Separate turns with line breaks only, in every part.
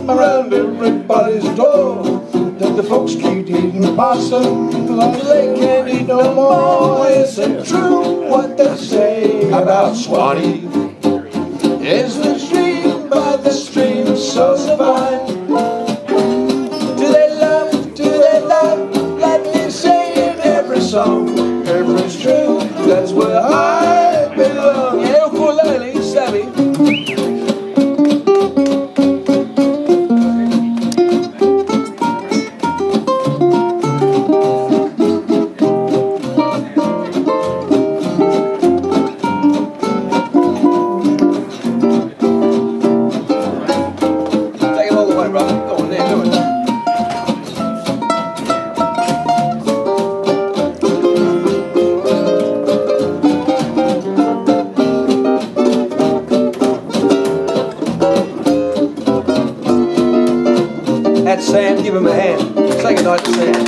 around everybody's door that the folks keep eating possum till they can't eat no more. Is it true what they say about Swanee? Is the stream by the stream so divine? Do they love, like they say in every song? If it's true, that's where I belong. Yeah, ukulele, Sammy. That's Sam, give him a hand. Say goodnight to Sam.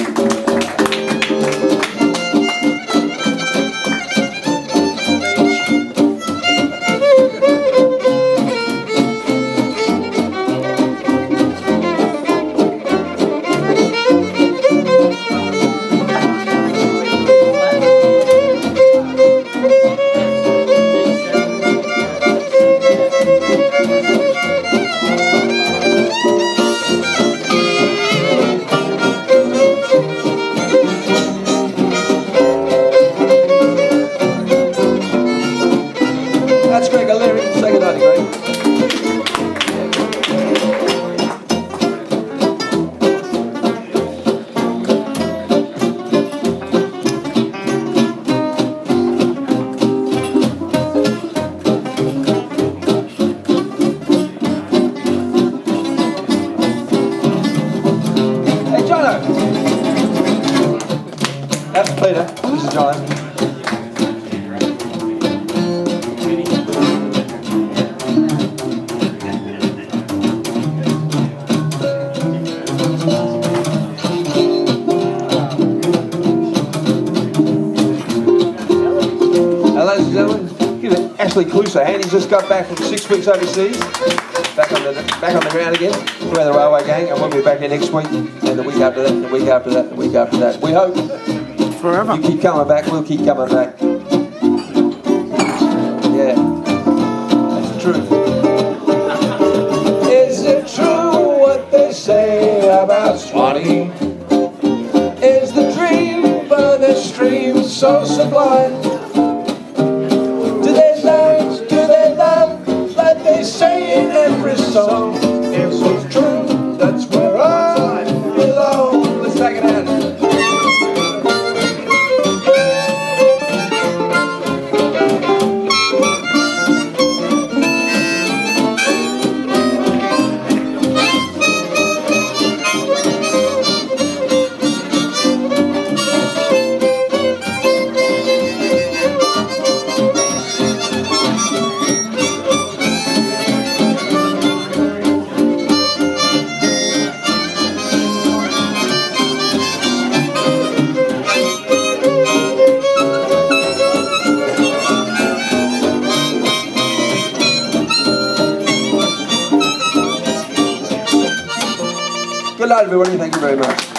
That's Greg O'Leary. Say good night, Greg. Hey, Jono. That's Peter. This is Jono. Ladies and gentlemen, give Ashley Cluse a hand. He's just got back from 6 weeks overseas. Back on the ground again. We're the Railway Gang, and we'll be back here next week, and the week after that, and the week after that, and the week after that. We hope
Forever.
you keep coming back. We'll keep coming back. Yeah, that's the truth. Is it true what they say about Swanee? Is the dream by the stream so sublime? Say in every song, if it's true, that's where I belong. Let's take it out. Good night, everybody. Thank you very much.